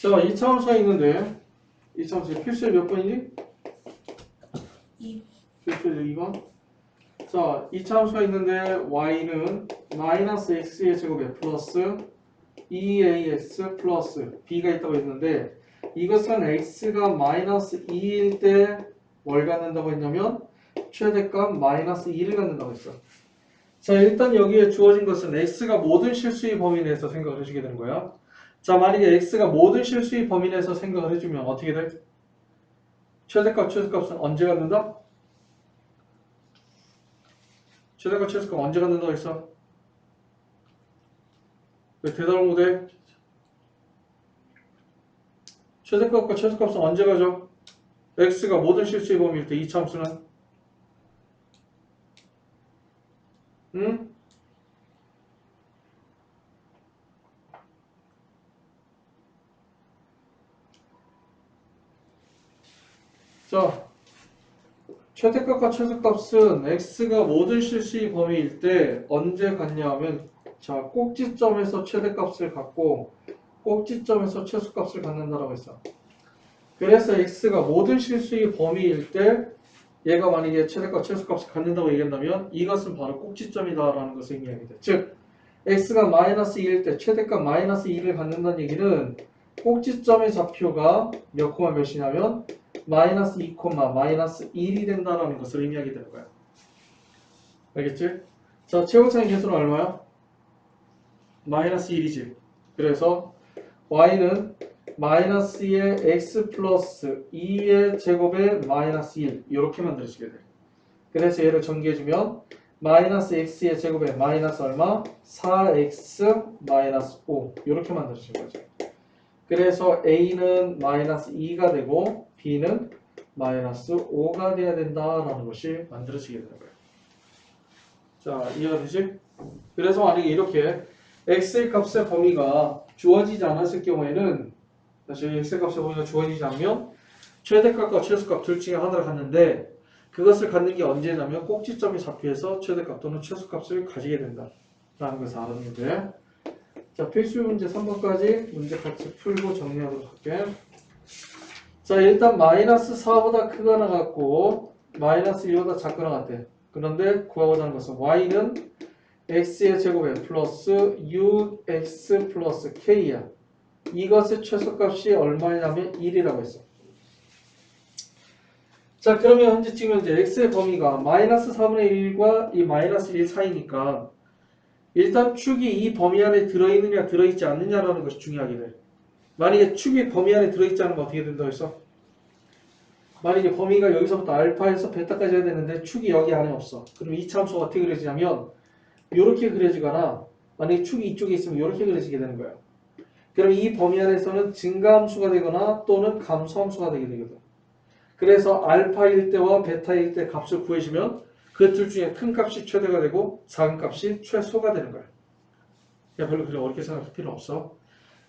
자, 이차함수가 있는데 이차함수 필수의 몇 번이니? 2. 필수의 2번. 자, 이차함수가 있는데 y는 마이너스 x의 제곱에 플러스 2ax 플러스 b가 있다고 했는데 이것은 x가 마이너스 2일 때 뭘 갖는다고 했냐면 최대값 마이너스 2를 갖는다고 했어. 자, 일단 여기에 주어진 것은 x가 모든 실수의 범위 내에서 생각을 해주게 되는 거야. 자, 만약에 x가 모든 실수의 범위 내에서 생각을 해주면 어떻게 돼? 최대값은 언제 갖는다? 최대값 언제 갖는다고 했어? 왜 대답을 못해? 최대값과 최소값은 언제 가죠? x가 모든 실수의 범위일 때 이차함수는 응? 자, 최대값과 최소값은 x가 모든 실수의 범위일 때 언제 갖냐 하면 자, 꼭지점에서 최대값을 갖고 꼭지점에서 최소값을 갖는다라고 했어. 그래서 x가 모든 실수의 범위일 때 얘가 만약에 최대값, 최소값을 갖는다고 얘기한다면 이것은 바로 꼭지점이다라는 것을 의미합니다. 즉, x가 마이너스 2일 때 최대값 마이너스 2를 갖는다는 얘기는 꼭지점의 좌표가 몇 콤마 몇이냐면 마이너스 2 콤마 마이너스 1이 된다는 것을 의미하게 되는 거야. 알겠지? 자, 최고차의 개수는 얼마야? 마이너스 1이지. 그래서 y는 마이너스의 x 플러스 2의 제곱에 마이너스 1 이렇게 만들어지게 돼. 그래서 얘를 전개해주면 마이너스 x의 제곱에 마이너스 얼마? 4x 마이너스 5 이렇게 만들어진 거죠. 그래서 a는 마이너스 2가 되고 b는 마이너스 5가 돼야 된다라는 것이 만들어지게 되는 거예요. 자, 이해가 되지? 그래서 만약에 이렇게 x의 값의 범위가 주어지지 않았을 경우에는 다시 x의 값의 범위가 주어지지 않으면 최대값과 최소값 둘 중에 하나를 갖는데 그것을 갖는 게 언제냐면 꼭지점이 좌표에서 최대값 또는 최소값을 가지게 된다라는 것을 알아두면 돼. 자, 필수 문제 3번까지 문제 같이 풀고 정리하도록 할게. 자, 일단 마이너스 4보다 크거나 같고 마이너스 1보다 작거나 같대. 그런데 구하고자 하는 것은 y는 x의 제곱에 플러스 6x 플러스 k야. 이것의 최소값이 얼마냐면 1이라고 했어. 자, 그러면 현재 지금 이제 x의 범위가 마이너스 4분의 1과 이 마이너스 1 사이니까 일단 축이 이 범위 안에 들어있느냐 들어있지 않느냐라는 것이 중요하게 돼. 만약에 축이 범위 안에 들어있지 않으면 어떻게 된다고 했어? 만약에 범위가 여기서부터 알파에서 베타까지 해야 되는데 축이 여기 안에 없어. 그럼 이 참수가 어떻게 그려지냐면 이렇게 그려지거나 만약에 축이 이쪽에 있으면 이렇게 그려지게 되는 거야. 그럼 이 범위 안에서는 증가함수가 되거나 또는 감소함수가 되게 되거든. 그래서 알파일 때와 베타일 때 값을 구해주면 그 둘 중에 큰 값이 최대가 되고 작은 값이 최소가 되는 거야. 그냥 별로 그렇게 어렵게 생각할 필요 없어.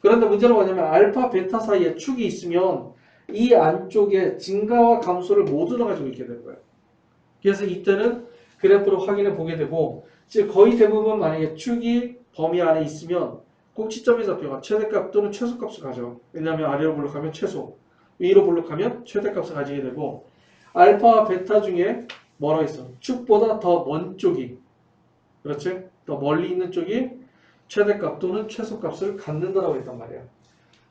그런데 문제는 뭐냐면 알파, 베타 사이에 축이 있으면 이 안쪽에 증가와 감소를 모두 다 가지고 있게 되는 거야. 그래서 이때는 그래프로 확인해 보게 되고 즉 거의 대부분 만약에 축이 범위 안에 있으면 꼭지점의 좌표가 최대값 또는 최소값을 가져. 왜냐하면 아래로 볼록하면 최소, 위로 볼록하면 최대값을 가지게 되고 알파와 베타 중에 뭐라고 있어? 축보다 더 먼 쪽이 그렇지? 더 멀리 있는 쪽이 최대값 또는 최소값을 갖는다라고 했단 말이야.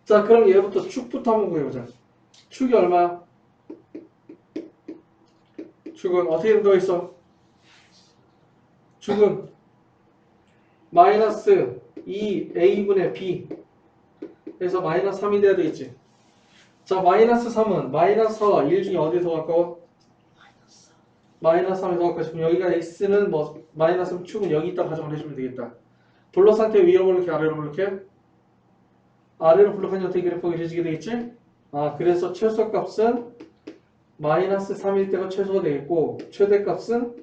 자, 그럼 얘부터 축부터 한번 구해보자. 축이 얼마야? 축은 어떻게 된다고 있어? 축은 마이너스 2a분의 b 에서 마이너스 3이 돼야 되겠지. 자, 마이너스 3은 마이너스와 1 중에 어디에 더 가까워? 마이너스 3에 더 가까워. 그럼 여기가 x는 뭐 마이너스 축은 여기 있다 가정을 해주면 되겠다. 블록 상태 위로 볼록해 아래로 볼록해? 아래로 볼록하니 어떻게 그래프가 그려지게 되겠지? 아, 그래서 최소값은 마이너스 3일 때가 최소가 되겠고 최대값은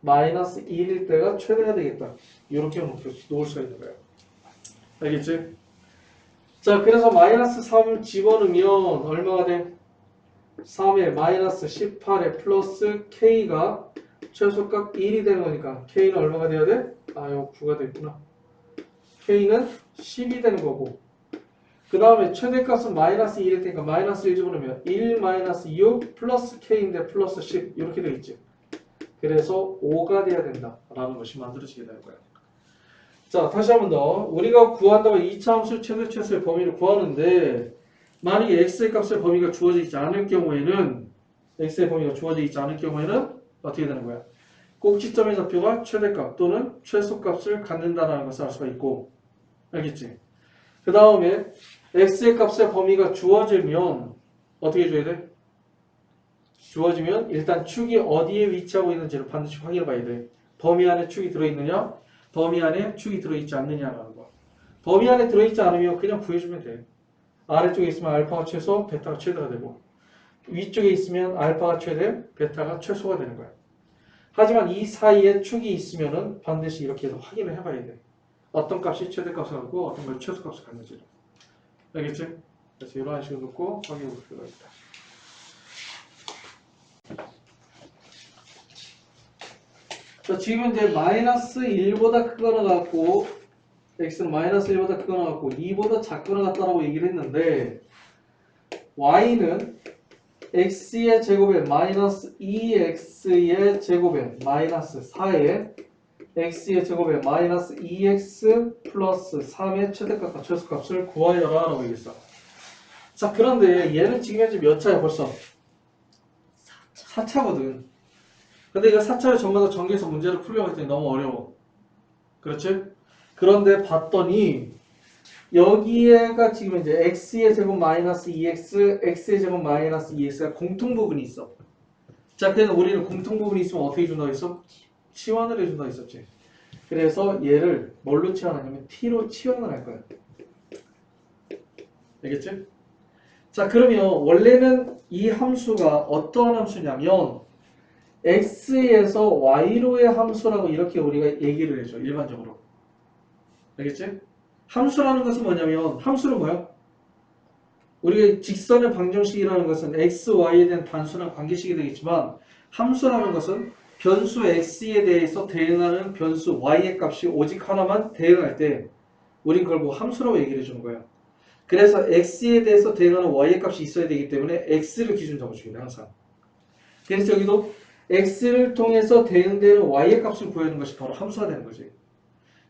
마이너스 1일 때가 최대가 되겠다. 이렇게 놓을 수가 있는 거예요. 알겠지? 자, 그래서 마이너스 3을 집어넣으면 얼마가 돼? 3에 마이너스 18에 플러스 k가 최소값 1이 되는 거니까 k는 얼마가 돼야 돼? 아, 이거 9가 됐구나. k는 10이 되는 거고 그 다음에 최대값은 마이너스 1일 테니까 마이너스 1 집어넣으면 1 마이너스 6 플러스 k인데 플러스 10 이렇게 되어있지. 그래서 5가 돼야 된다 라는 것이 만들어지게 되는 거야. 자, 다시 한 번 더. 우리가 구한다고 2차 함수 최대 최소의 범위를 구하는데 만약에 x의 값의 범위가 주어져 있지 않을 경우에는 x의 범위가 주어져 있지 않을 경우에는 어떻게 되는 거야? 꼭지점의 좌표가 최대값 또는 최소값을 갖는다는 것을 알 수가 있고, 알겠지? 그 다음에 x의 값의 범위가 주어지면 어떻게 해줘야 돼? 주어지면 일단 축이 어디에 위치하고 있는지를 반드시 확인해 봐야 돼. 범위 안에 축이 들어있느냐, 범위 안에 축이 들어있지 않느냐라는 거. 범위 안에 들어있지 않으면 그냥 구해주면 돼. 아래쪽에 있으면 알파가 최소, 베타가 최대가 되고, 위쪽에 있으면 알파가 최대, 베타가 최소가 되는 거야. 하지만 이 사이에 축이 있으면은 반드시 이렇게 해서 확인을 해봐야 돼. 어떤 값이 최대값을 갖고 어떤 값이 최소값을 갖는지를. 알겠지? 그래서 이러한 식으로 놓고 확인해 볼 필요가 있다. 자, 지금 이제 마이너스 1보다 크거나 같고 x는 마이너스 1보다 크거나 같고 2보다 작거나 같다라고 얘기를 했는데 y는 x의 제곱에 마이너스 2x의 제곱에 마이너스 4에 x의 제곱에 마이너스 2x 플러스 3의 최대값과 최소값을 구하여라 라고 얘기했어. 자, 그런데 얘는 지금 현재 몇 차야 벌써? 4차거든. 근데 이거 4차를 전부 다 전개해서 문제를 풀려고 했더니 너무 어려워. 그렇지? 그런데 봤더니 여기에가 지금 이제 x의 제곱 마이너스 2x, x의 제곱 마이너스 2x가 공통 부분이 있어. 자, 그래서 우리는 공통 부분이 있으면 어떻게 해준다고 했어? 치환을 해준다고 했었지. 그래서 얘를 뭘로 치환하냐면 t로 치환을 할 거야. 알겠지? 자, 그러면 원래는 이 함수가 어떠한 함수냐면 x에서 y로의 함수라고 이렇게 우리가 얘기를 해줘. 일반적으로. 알겠지? 함수라는 것은 뭐냐면 함수는 뭐야? 우리가 직선의 방정식이라는 것은 x, y에 대한 단순한 관계식이 되겠지만 함수라는 것은 변수 x에 대해서 대응하는 변수 y의 값이 오직 하나만 대응할 때 우린 그걸 뭐 함수라고 얘기를 해주는 거야. 그래서 x에 대해서 대응하는 y의 값이 있어야 되기 때문에 x를 기준 잡아주게 돼 항상. 그래서 여기도 x를 통해서 대응되는 y의 값을 구하는 것이 바로 함수가 되는 거지.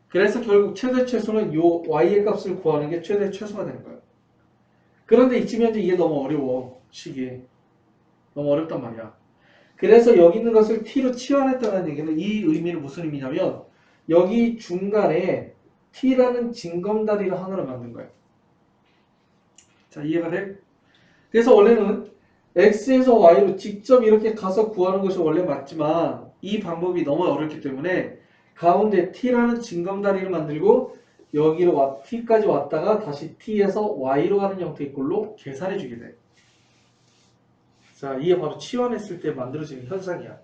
그래서 결국 최대 최소는 요 y의 값을 구하는 게 최대 최소가 되는 거예요. 그런데 지금 현재 이게 너무 어려워. 식이. 너무 어렵단 말이야. 그래서 여기 있는 것을 t로 치환했다는 얘기는 이 의미는 무슨 의미냐면 여기 중간에 t라는 징검다리를 하나로 만든 거예요. 자, 이해가 돼? 그래서 원래는 x에서 y로 직접 이렇게 가서 구하는 것이 원래 맞지만 이 방법이 너무 어렵기 때문에 가운데 t라는 징검다리를 만들고 여기로 t까지 왔다가 다시 t에서 y로 가는 형태의 꼴로 계산해 주게 돼. 자, 이게 바로 치환했을 때 만들어지는 현상이야.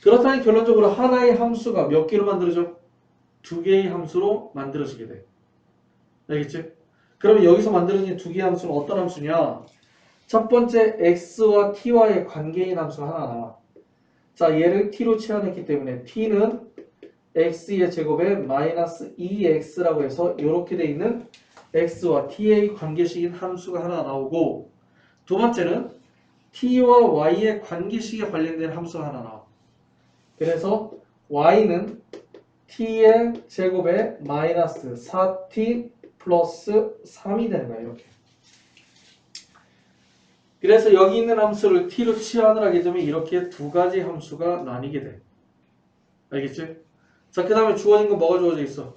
그렇다면 결론적으로 하나의 함수가 몇 개로 만들어져? 두 개의 함수로 만들어지게 돼. 알겠지? 그러면 여기서 만들어진 두 개의 함수는 어떤 함수냐? 첫 번째 x와 t와의 관계인 함수가 하나 나와. 자, 얘를 t로 치환했기 때문에 t는 x의 제곱에 마이너스 2x라고 해서 이렇게 돼 있는 x와 t의 관계식인 함수가 하나 나오고 두 번째는 t와 y의 관계식에 관련된 함수가 하나 나와. 그래서 y는 t의 제곱에 마이너스 4t 플러스 3이 되는 거야. 이렇게. 그래서 여기 있는 함수를 t로 치환을 하게 되면 이렇게 두 가지 함수가 나뉘게 돼. 알겠지? 자, 그 다음에 주어진 건 뭐가 주어져 있어?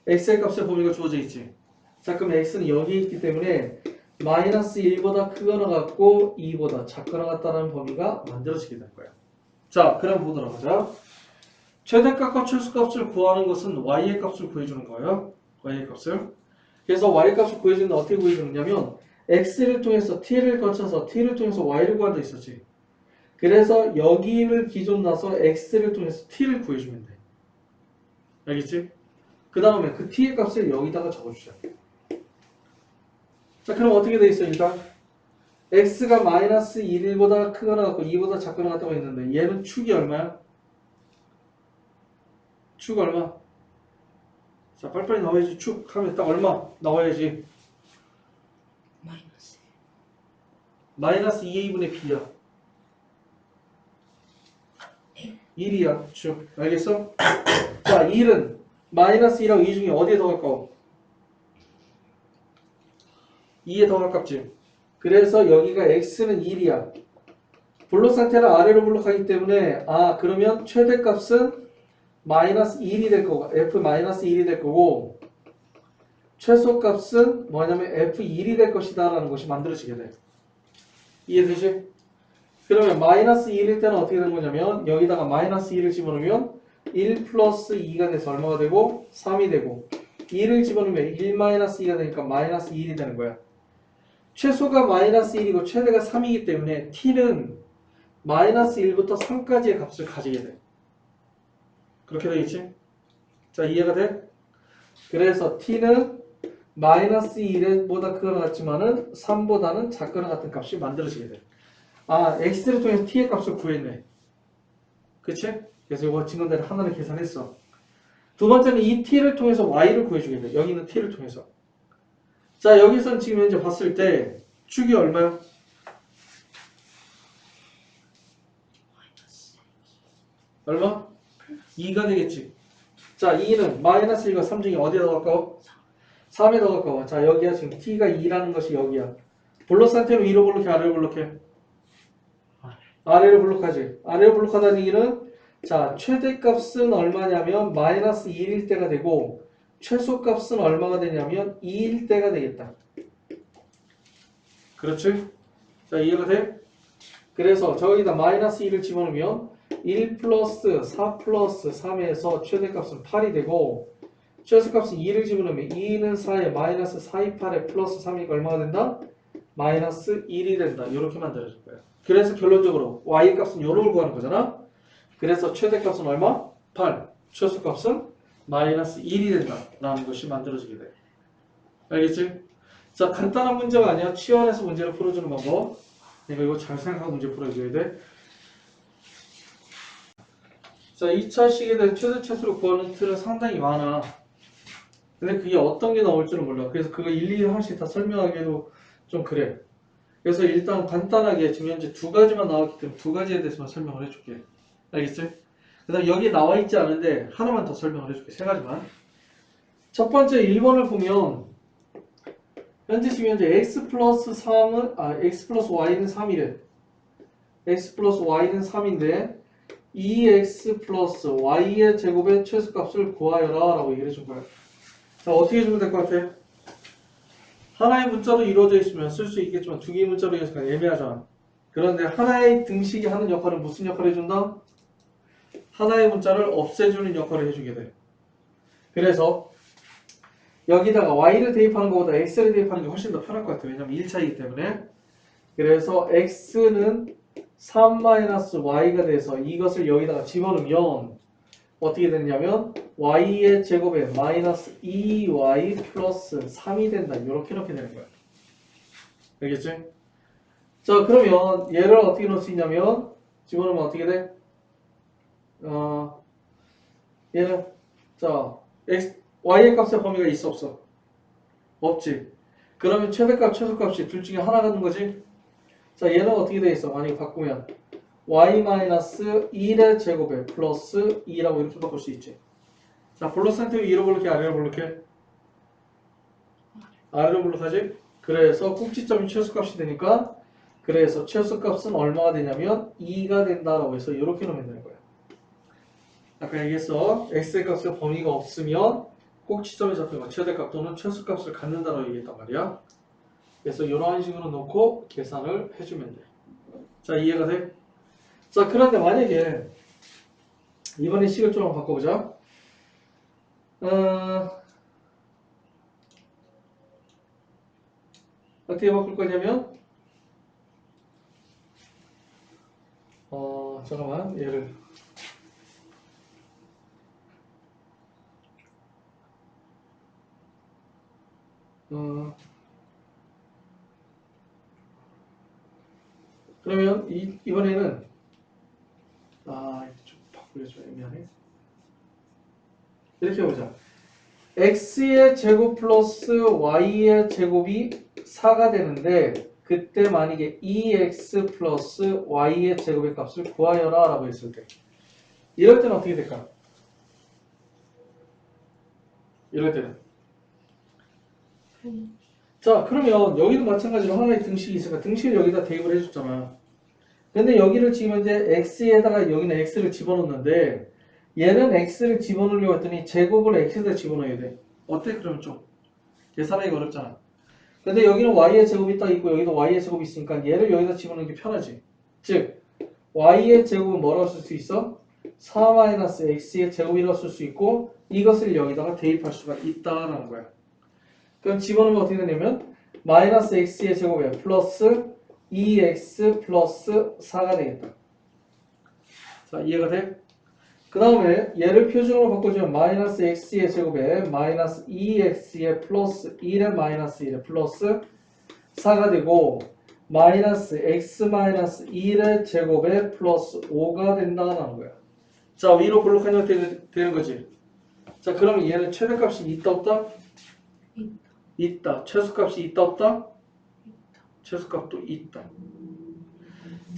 x의 값의 범위가 주어져 있지. 자, 그럼 x는 여기에 있기 때문에 마이너스 1보다 크거나 같고 2보다 작거나 같다는 범위가 만들어지게 될 거야. 자, 그럼 보도록 하자. 최대값과 최소값을 구하는 것은 y의 값을 구해주는 거예요. y의 값을. 그래서 y의 값을 구해주는데 어떻게 구해주느냐면 x를 통해서 t를 거쳐서 t를 통해서 y를 구한다 있었지. 그래서 여기를 기준 놔서 x를 통해서 t를 구해주면 돼. 알겠지? 그 다음에 그 t의 값을 여기다가 적어주자. 자, 그럼 어떻게 돼 있어 일단? x가 마이너스 1보다 크거나 같고 2보다 작거나 같다고 했는데 얘는 축이 얼마야? 축 얼마? 자, 빨리빨리 나와야지. 축 하면 딱 얼마? 나와야지. 마이너스 마이너스 2a분의 b야. 1이야. 쭉. 알겠어? 자, 1은 마이너스 2랑 2 중에 어디에 더 가까워? 2에 더 가깝지. 그래서 여기가 x는 1이야. 블록 상태를 아래로 블록하기 때문에 그러면 최대값은 마이너스 1이 될 거고 f 마이너스 1이 될 거고 최소값은 뭐냐면 f1이 될 것이다 라는 것이 만들어지게 돼. 이해되지? 그러면 마이너스 1일 때는 어떻게 되는 거냐면 여기다가 마이너스 1을 집어넣으면 1 플러스 2가 돼서 얼마가 되고 3이 되고 2를 집어넣으면 1 마이너스 2가 되니까 마이너스 1이 되는 거야. 최소가 마이너스 1이고 최대가 3이기 때문에 t는 마이너스 1부터 3까지의 값을 가지게 돼. 그렇게 되겠지? 자, 이해가 돼? 그래서 t는 마이너스 1보다 크거나 같지만은 3보다는 작거나 같은 값이 만들어지게 돼. x를 통해서 t의 값을 구했네. 그치? 그래서 이거 증거대로 하나를 계산했어. 두 번째는 이 t를 통해서 y를 구해주게 돼. 여기 있는 t를 통해서. 자, 여기서는 지금 현재 봤을 때 축이 얼마야? 얼마? 2가 되겠지. 자, 2는 마이너스 1과 3 중에 어디에 더 가까워? 3에 더 가까워. 자, 여기야 지금 t가 2라는 것이 여기야. 블록 상태로 위로 블록해, 아래로 블록해? 아래로 블록하지. 아래로 블록하다는 얘기는 자, 최대값은 얼마냐면 마이너스 1일 때가 되고 최소값은 얼마가 되냐면 2일 때가 되겠다. 그렇지? 자, 이해가 돼? 그래서 저기다 마이너스 1을 집어넣으면 1 플러스 4 플러스 3에서 최대값은 8이 되고 최소값은 2를 집어넣으면 2는 4에 마이너스 4, 2, 8에 플러스 3이니까 얼마가 된다? 마이너스 1이 된다. 이렇게 만들어질 거야. 그래서 결론적으로 y 값은 요걸 구하는 거잖아. 그래서 최대값은 얼마? 8. 최소값은 마이너스 1이 된다. 라는 것이 만들어지게 돼. 알겠지? 자, 간단한 문제가 아니야. 치환해서 문제를 풀어주는 방법. 내가 이거 잘 생각하고 문제 풀어줘야 돼. 자, 2차식에 대한 최대 차수를 구하는 틀은 상당히 많아. 근데 그게 어떤 게 나올 줄은 몰라. 그래서 그거 일일이 하나씩 다 설명하기도 좀 그래. 그래서 일단 간단하게 지금 현재 두 가지만 나왔기 때문에 두 가지에 대해서만 설명을 해줄게. 알겠지? 그 다음 여기 나와 있지 않은데 하나만 더 설명을 해줄게. 세 가지만. 첫 번째 1번을 보면 현재 지금 현재 x 플러스 3은 x 플러스 y는 3이래. x 플러스 y는 3인데 2x 플러스 y의 제곱의 최소값을 구하여라 라고 얘기를 해준 거야. 자, 어떻게 해주면 될 것 같아? 하나의 문자로 이루어져 있으면 쓸 수 있겠지만 두 개의 문자로 해서 애매하잖아. 그런데 하나의 등식이 하는 역할은 무슨 역할을 해준다? 하나의 문자를 없애주는 역할을 해주게 돼. 그래서 여기다가 y를 대입하는 것보다 x를 대입하는 게 훨씬 더 편할 것 같아. 왜냐면 1차이기 때문에. 그래서 x는 3-y가 돼서 이것을 여기다가 집어넣으면 어떻게 되냐면 y의 제곱에 마이너스 2y 플러스 3이 된다. 이렇게 되는 거야. 알겠지? 자, 그러면 얘를 어떻게 넣을 수 있냐면 집어넣으면 어떻게 돼? 얘는 자 y의 값의 범위가 있어 없어? 없지. 그러면 최대값 최소값이 둘 중에 하나가 되는 거지. 자, 얘는 어떻게 돼 있어? 만약에 바꾸면 y-1의 제곱에 플러스 2라고 이렇게 바꿀 수 있지. 자, 블록 상태로 위로 블록해, 아래로 블록해? 아래로 블록하지? 그래서 꼭지점이 최소값이 되니까 그래서 최소값은 얼마가 되냐면 2가 된다라고 해서 이렇게 놓으면 되는 거야. 아까 얘기했어. x의 값의 범위가 없으면 꼭지점에 잡힌 거 최대값 또는 최소값을 갖는다라고 얘기했단 말이야. 그래서 이런 식으로 놓고 계산을 해주면 돼. 자, 이해가 돼? 자, 그런데 만약에 이번에 식을 좀 한번 바꿔보자. 어떻게 바꿀 거냐면 잠깐만 얘를 그러면 이번에는 좀 바꾸려 좀 애매하네. 이렇게 해보자. x의 제곱 플러스 y의 제곱이 4가 되는데 그때 만약에 2x 플러스 y의 제곱의 값을 구하여라 라고 했을 때 이럴 때는 어떻게 될까? 이럴 때는 자 그러면 여기도 마찬가지로 하나의 등식이 있으니까 등식을 여기다 대입을 해줬잖아. 근데 여기를 지금 이제 x에다가 여기는 x를 집어넣는데 얘는 x를 집어넣으려고 했더니 제곱을 x에다 집어넣어야 돼. 어때? 그러면 좀 계산하기가 어렵잖아. 근데 여기는 y의 제곱이 딱 있고 여기도 y의 제곱이 있으니까 얘를 여기다 집어넣는 게 편하지. 즉 y의 제곱은 뭐라고 쓸 수 있어? 4-x의 제곱이라고 쓸 수 있고 이것을 여기다가 대입할 수가 있다라는 거야. 그럼 집어넣으면 어떻게 되냐면 마이너스 x의 제곱에 플러스 2x 플러스 4가 되겠다. 자 이해가 돼? 그 다음에 얘를 표준으로 바꿔주면 마이너스 x의 제곱에 마이너스 2x의 플러스 1의 마이너스 1의 플러스 4가 되고 마이너스 x 마이너스 1의 제곱에 플러스 5가 된다는 거야. 자 위로 블록한 형태 되는 거지. 자 그러면 얘는 최대값이 있다 없다? 있다. 최소값이 있다 없다? 최소값도 있다.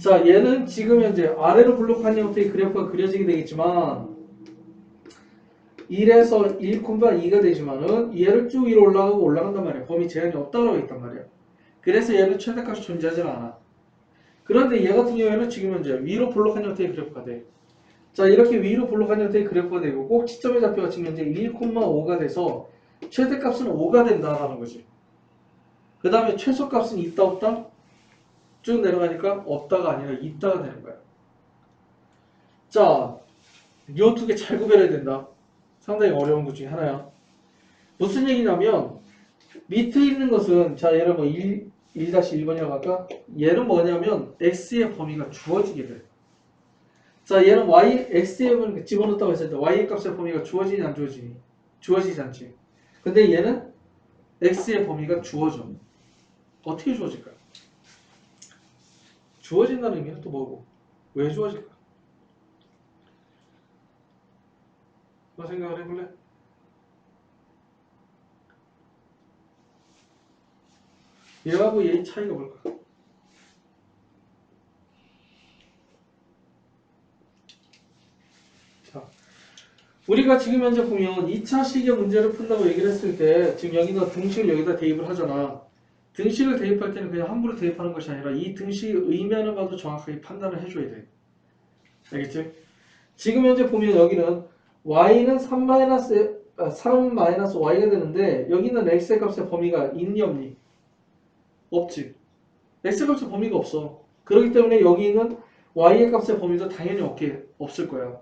자 얘는 지금 현재 아래로 블록한 형태의 그래프가 그려지게 되겠지만 1에서 1,2가 되지만은 얘를 쭉 위로 올라가고 올라간단 말이야. 범위 제한이 없다고 있단 말이야. 그래서 얘는 최대값이 존재하지 않아. 그런데 얘 같은 경우에는 지금 현재 위로 블록한 형태의 그래프가 돼. 자 이렇게 위로 블록한 형태의 그래프가 되고 꼭지점의 좌표가 지금 현재 1,5가 돼서 최대값은 5가 된다라는 거지. 그 다음에 최소값은 있다 없다? 쭉 내려가니까 없다가 아니라 있다가 되는 거야. 자, 이 두 개 잘 구별해야 된다. 상당히 어려운 것 중에 하나야. 무슨 얘기냐면 밑에 있는 것은 자 얘를 뭐 1-1번이라고 할까? 얘는 뭐냐면 x의 범위가 주어지게 돼. 자 얘는 x의 범위를 집어넣었다고 했을 때 y의 값의 범위가 주어지니 안 주어지니? 주어지지 않지. 근데 얘는 x의 범위가 주어져. 어떻게 주어질까? 주어진다는 의미는 또 뭐고? 왜 주어질까? 너 생각을 해볼래? 얘하고 얘의 차이가 뭘까? 자, 우리가 지금 현재 보면 2차식의 문제를 푼다고 얘기를 했을 때 지금 여기다 등식을 여기다 대입을 하잖아. 등식을 대입할 때는 그냥 함부로 대입하는 것이 아니라 이 등식의 의미를 봐도 정확하게 판단을 해줘야 돼. 알겠지? 지금 현재 보면 여기는 y는 3-y가 되는데 여기는 x의 값의 범위가 있니 없니? 없지. x의 값의 범위가 없어. 그렇기 때문에 여기는 y의 값의 범위도 당연히 없을 거야.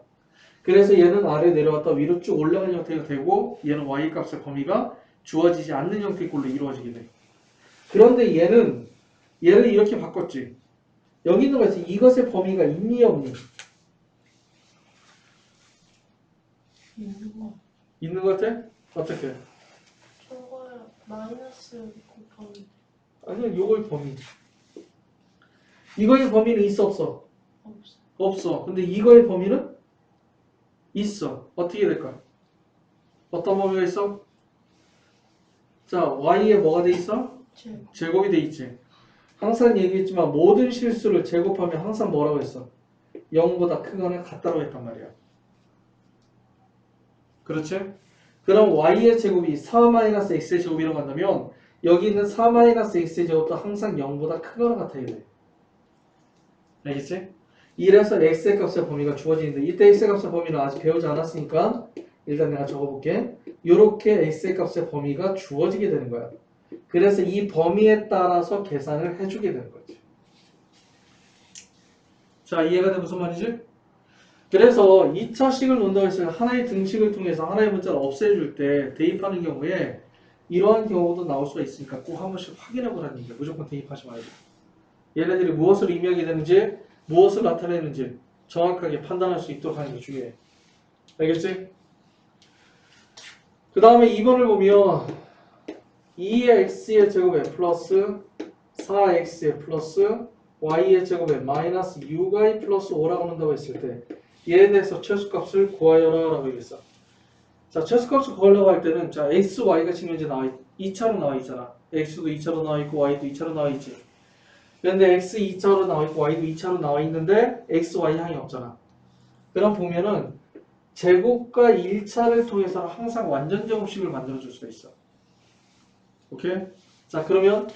그래서 얘는 아래 내려갔다 위로 쭉 올라가는 형태가 되고 얘는 y 값의 범위가 주어지지 않는 형태의 꼴로 이루어지게 돼. 그런데 얘를 이렇게 바꿨지. 여기 있는 것이 이것의 범위가 있니 없니? 있는 거. 있는 것 같아? 어떻게? 저거에 마이너스 곱하기 아니요, 요거의 범위. 이거의 범위는 있어 없어? 없어. 없어. 근데 이거의 범위는 있어. 어떻게 될까? 어떤 범위가 있어? 자, y에 뭐가 돼 있어? 제곱이 돼 있지. 항상 얘기했지만 모든 실수를 제곱하면 항상 뭐라고 했어? 0보다 크거나 같다고 했단 말이야. 그렇지? 그럼 y의 제곱이 4-x의 제곱이라고 한다면 여기 있는 4-x의 제곱도 항상 0보다 크거나 같아야 돼. 알겠지? 이래서 x의 값의 범위가 주어지는데 이때 x의 값의 범위는 아직 배우지 않았으니까 일단 내가 적어볼게. 이렇게 x의 값의 범위가 주어지게 되는 거야. 그래서 이 범위에 따라서 계산을 해주게 되는 거지. 자, 이해가 돼? 무슨 말이지? 그래서 2차식을 논다고 했을 때 하나의 등식을 통해서 하나의 문자를 없애줄 때 대입하는 경우에 이러한 경우도 나올 수가 있으니까 꼭 한 번씩 확인해 보라는 얘기야. 무조건 대입하지 말고. 얘네들이 무엇을 의미하게 되는지 무엇을 나타내는지 정확하게 판단할 수 있도록 하는 게 중요해. 알겠지? 그 다음에 2번을 보면 2x의 제곱에 플러스 4x의 플러스 y의 제곱에 마이너스 6y 플러스 5라고 한다고 했을 때 얘에 대해서 최소값을 구하여라 라고 얘기했어. 자, 최소값을 구하려고 할 때는 자, x, y가 지금 이제 2차로 나와 있잖아. x도 2차로 나와 있고 y도 2차로 나와 있지. 그런데 x 2차로 나와 있고 y도 2차로 나와 있는데 x, y 항이 없잖아. 그럼 보면은 제곱과 1차를 통해서는 항상 완전 제곱식을 만들어줄 수가 있어. 오케이? 자, 그러면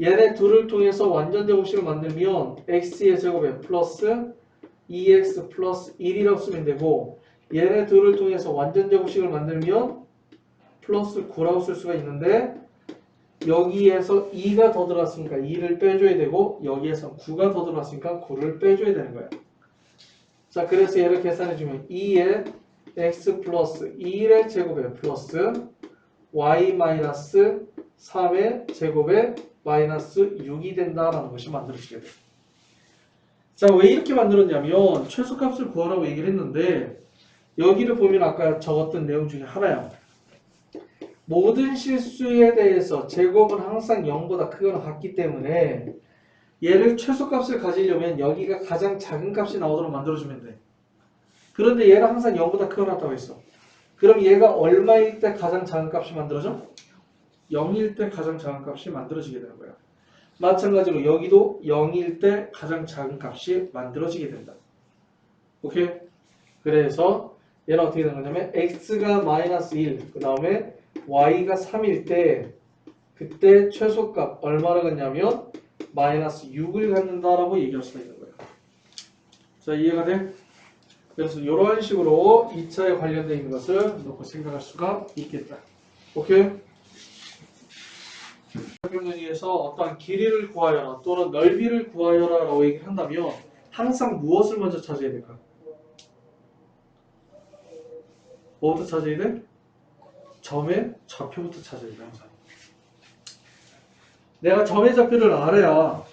얘네 둘을 통해서 완전 제곱식을 만들면 x의 제곱에 플러스 2x 플러스 1이라고 쓰면 되고, 얘네 둘을 통해서 완전 제곱식을 만들면 플러스 9라고 쓸 수가 있는데, 여기에서 2가 더 들어왔으니까 2를 빼줘야 되고, 여기에서 9가 더 들어왔으니까 9를 빼줘야 되는 거야. 자, 그래서 얘를 계산해주면 2의 x 플러스 1의 제곱에 플러스 y 마이너스 3의 제곱에 마이너스 6이 된다라는 것이 만들어지게 돼. 자, 왜 이렇게 만들었냐면 최소값을 구하라고 얘기를 했는데, 여기를 보면 아까 적었던 내용 중에 하나야. 모든 실수에 대해서 제곱은 항상 0보다 크거나 같기 때문에 얘를 최소값을 가지려면 여기가 가장 작은 값이 나오도록 만들어주면 돼. 그런데 얘가 항상 0보다 크거나 같다고 했어. 그럼 얘가 얼마일 때 가장 작은 값이 만들어져? 0일 때 가장 작은 값이 만들어지게 되는 거야. 마찬가지로 여기도 0일 때 가장 작은 값이 만들어지게 된다. 오케이? 그래서 얘는 어떻게 되는 거냐면 x가 마이너스 1, 그 다음에 y가 3일 때 그때 최소값 얼마를 갖냐면 마이너스 6을 갖는다라고 얘기할 수가 있는 거예요. 자, 이해가 돼? 그래서 이런 식으로 2차에 관련되어 있는 것을 놓고 생각할 수가 있겠다. 오케이? 설명에서 어떠한 길이를 구하여라 또는 넓이를 구하여라 라고 얘기를 한다면 항상 무엇을 먼저 찾아야 될까? 뭐부터 찾아야 돼? 점의 좌표부터 찾아야 돼. 항상. 내가 점의 좌표를 알아야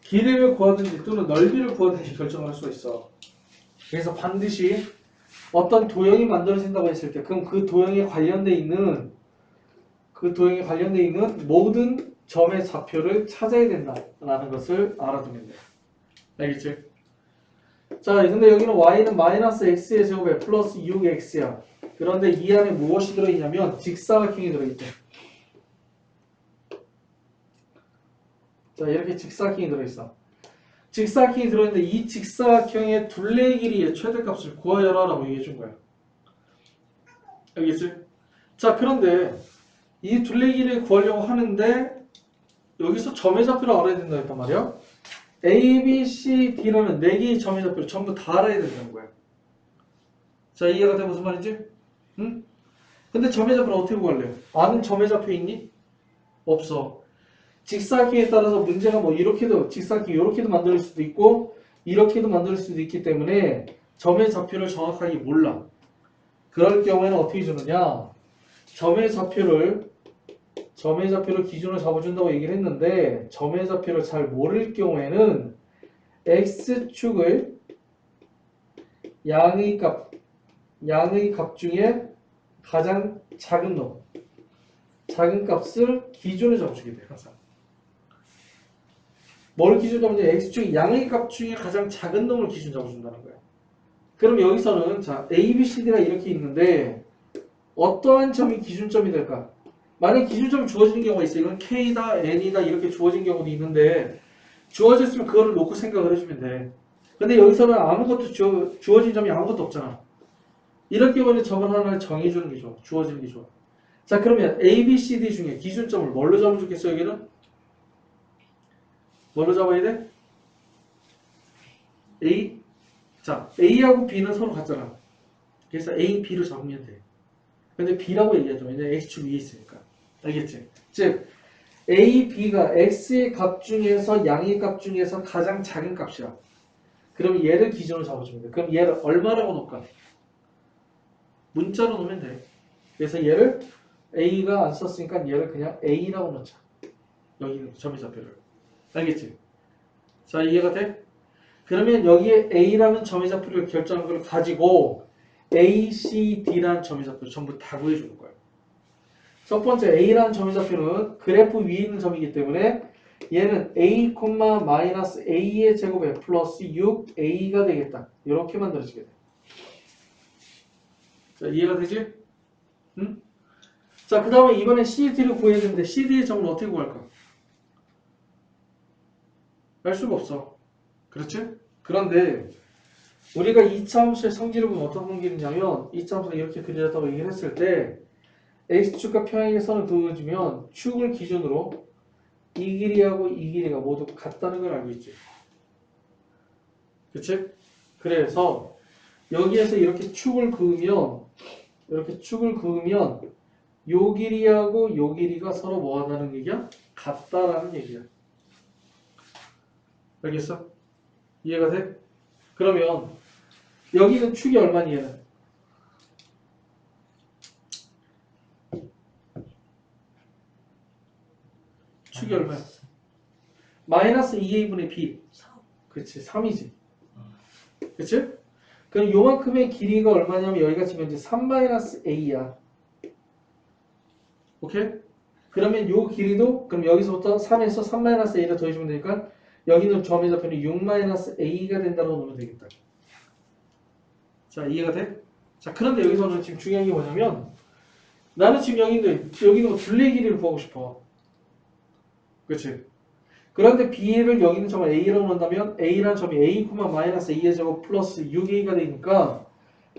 길이를 구하든지 또는 넓이를 구하든지 결정을 할 수가 있어. 그래서 반드시 어떤 도형이 만들어진다고 했을 때 그럼 그 도형에 관련되어 있는 모든 점의 좌표를 찾아야 된다라는 것을 알아두면 돼. 알겠지? 자, 근데 여기는 y는 마이너스 x의 제곱에 플러스 6x야. 그런데 이 안에 무엇이 들어있냐면 직사각형이 들어있대. 자, 이렇게 직사각형이 들어있어. 직사각형이 들어있는데 이 직사각형의 둘레 길이의 최대값을 구하여라 라고 얘기해 준 거야. 알겠지? 자, 그런데 이 둘레 길이를 구하려고 하는데 여기서 점의 좌표를 알아야 된다 했단 말이야. A, B, C, D라는 4개의 점의 좌표를 전부 다 알아야 된다는 거야. 자, 이해가 돼? 무슨 말인지? 응? 근데 점의 좌표를 어떻게 구할래? 아는 점의 좌표 있니? 없어. 직사각형에 따라서 문제가 뭐 이렇게도 직사각형 이렇게도 만들 수도 있고 이렇게도 만들 수도 있기 때문에 점의 좌표를 정확하게 몰라. 그럴 경우에는 어떻게 주느냐? 점의 좌표를 기준으로 잡아준다고 얘기를 했는데 점의 좌표를 잘 모를 경우에는 x축을 양의 값 중에 가장 작은 값을 기준으로 잡아주게 돼요. 항상. 뭘 기준 잡으냐? x축이 양의 값 중에 가장 작은 놈을 기준 잡아준다는 거예요. 그럼 여기서는 자 a, b, c, d가 이렇게 있는데 어떠한 점이 기준점이 될까? 만약 기준점이 주어지는 경우가 있어요. 이건 k다, n이다 이렇게 주어진 경우도 있는데 주어졌으면 그거를 놓고 생각을 해주면 돼. 근데 여기서는 아무것도 주어진 점이 아무것도 없잖아. 이럴 경우에는 점을 하나 정해주는 게 좋아. 주어지는 게 좋아. 자, 그러면 a, b, c, d 중에 기준점을 뭘로 잡으면 좋겠어? 여기는? 뭘로 잡아야 돼? A. 자, A하고 B는 서로 같잖아. 그래서 A, B로 잡으면 돼. 근데 B라고 얘기하죠. 왜냐면 X축 위에 있으니까. 알겠지? 즉, A, B가 X의 값 중에서 양의 값 중에서 가장 작은 값이야. 그럼 얘를 기준으로 잡아주면 돼. 그럼 얘를 얼마라고 놓을까? 문자로 놓으면 돼. 그래서 얘를 A가 안 썼으니까 얘를 그냥 A라고 놓자. 여기 점의 좌표를. 알겠지? 자, 이해가 돼? 그러면 여기에 A라는 점의 좌표를 결정한 걸 가지고 A, C, D라는 점의 좌표를 전부 다 구해주는 거예요. 첫 번째 A라는 점의 좌표는 그래프 위에 있는 점이기 때문에 얘는 A, 마이너스 A의 제곱에 플러스 6A가 되겠다. 이렇게 만들어지게 돼. 자, 이해가 되지? 응? 자, 그 다음에 이번엔 CD를 구해야 되는데 CD의 점은 어떻게 구할까? 알 수가 없어. 그렇지? 그런데 우리가 2차함수의 성질을 보면 어떤 성질이냐면 2차함수가 이렇게 그려졌다고 얘기를 했을 때 X축과 평행의 선을 그어주면 축을 기준으로 이 길이하고 이 길이가 모두 같다는 걸 알고 있지. 그치? 그래서 여기에서 이렇게 축을 그으면 요 길이하고 요 길이가 서로 뭐 하다는 얘기야? 같다라는 얘기야. 알겠어? 이해가 돼? 그러면 여기는 축이 얼마니 얘는? 축이 얼마야? 마이너스 2a분의 b. 3. 그치, 3이지. 그치? 그럼 요만큼의 길이가 얼마냐면 여기가 지금 이제 3-a야. 오케이? 그러면 요 길이도 그럼 여기서부터 3에서 3-a를 더해주면 되니까 여기는 점의 좌표는 6-a가 된다고 놓으면 되겠다. 자, 이해가 돼? 자, 그런데 여기서는 지금 중요한 게 뭐냐면 나는 지금 여기는 뭐 둘레의 길이를 구하고 싶어. 그치? 그런데 B를 여기는 점을 A라고 놓는다면 A라는 점이 A, 마이너스 A의 제곱 플러스 6A가 되니까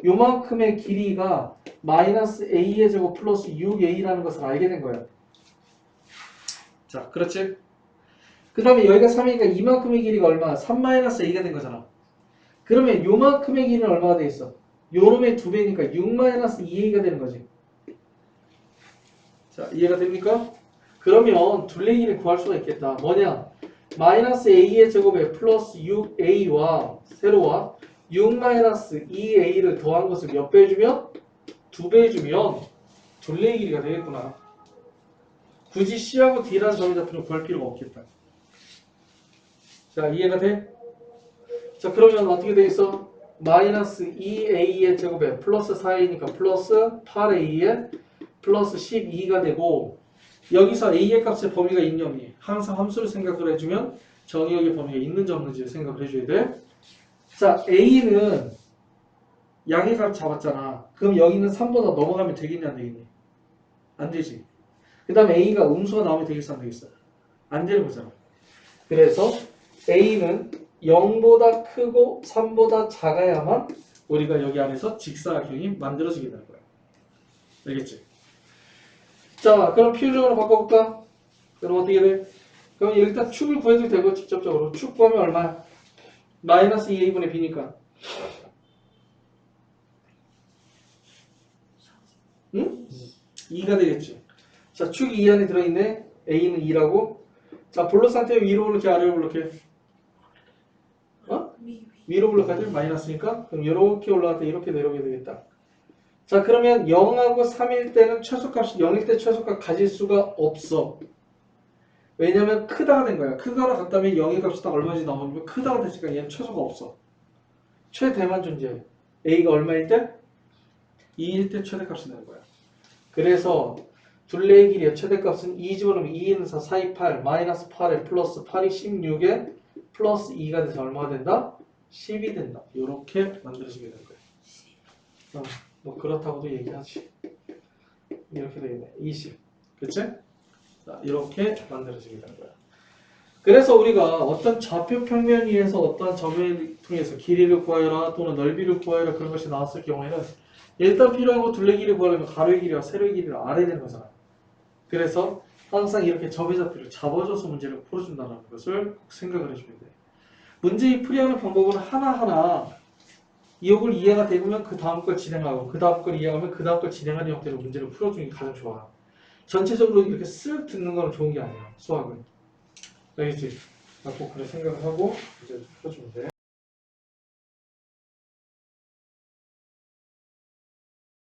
요만큼의 길이가 마이너스 A의 제곱 플러스 6A라는 것을 알게 된 거야. 자, 그렇지? 그 다음에 여기가 3이니까 이만큼의 길이가 얼마? 3-A가 된 거잖아. 그러면 요만큼의 길이는 얼마가 돼 있어? 요놈의 2배니까 6-2A가 되는 거지. 자, 이해가 됩니까? 그러면 둘레 길이를 구할 수가 있겠다. 뭐냐? 마이너스 A의 제곱에 플러스 6A와 세로와 6-2A를 더한 것을 몇 배 해주면? 2배 해주면 둘레의 길이가 되겠구나. 굳이 C하고 D라는 점의 좌표를 구할 필요가 없겠다. 자, 이해가 돼? 자, 그러면 어떻게 되겠어? 마이너스 2A의 제곱에 플러스 4A니까 플러스 8A에 플러스 12가 되고 여기서 A의 값의 범위가 있냐 없니? 항상 함수를 생각을 해주면 정의역의 범위가 있는지 없는지 생각을 해줘야 돼. 자, A는 양의 값 잡았잖아. 그럼 여기는 3보다 넘어가면 되겠냐 안 되겠니? 안 되지. 그 다음에 A가 음수가 나오면 되겠어 안 되겠어? 안 되는 거잖아. 그래서 A는 0보다 크고 3보다 작아야만 우리가 여기 안에서 직사각형이 만들어지게 되는 거야. 알겠지? 자, 그럼 표준으로 바꿔볼까? 그럼 어떻게 돼? 그럼 일단 축을 구해도 되고 직접적으로 축 구하면 얼마야? 마이너스 2a분의 b니까 응? 2가 되겠지. 자, 축이 2 안에 들어있네. a는 2라고. 자, 볼록 상태 위로 올라게 아래로 올라게? 어? 위로 올라가지 마이너스니까 그럼 이렇게 올라갔다 이렇게 내려오게 되겠다. 자, 그러면 0하고 3일 때는 최소값이 0일 때 최소값 가질 수가 없어. 왜냐면 크다가 된 거야. 크다가 같다면 0의 값이 딱 얼마인지 나오면 크다가 됐으니까 얘는 최소가 없어. 최대만 존재해. A가 얼마일 때? 2일 때 최대값이 되는 거야. 그래서 둘레의 길이의 최대값은 2 집어넣으면 2는 4, 4, 2, 8, 마이너스 8에 플러스 8이 16에 플러스 2가 돼서 얼마가 된다? 10이 된다. 이렇게 만들어지게 되는 거야. 뭐 그렇다고도 얘기하지. 이렇게 되겠네. 20. 그치? 자, 이렇게 만들어지게 되는 거야. 그래서 우리가 어떤 좌표 평면 위에서 어떤 점을 통해서 길이를 구하여라 또는 넓이를 구하여라 그런 것이 나왔을 경우에는 일단 필요한 거 둘레 길이 구하려면 가로의 길이와 세로의 길이를 알아야 되는 거잖아. 그래서 항상 이렇게 점의 좌표를 잡아줘서 문제를 풀어준다는 것을 꼭 생각을 해주면 돼. 문제의 풀이하는 방법은 하나하나 이걸 이해가 되면 그 다음 걸 진행하고 그 다음 걸 이해하면 그 다음 걸 진행하는 형태로 문제를 풀어주는 게 가장 좋아. 전체적으로 이렇게 쓱 듣는 건 좋은 게 아니야. 수학은. 알겠지? 꼭 그런 생각을 하고 문제를 풀어주면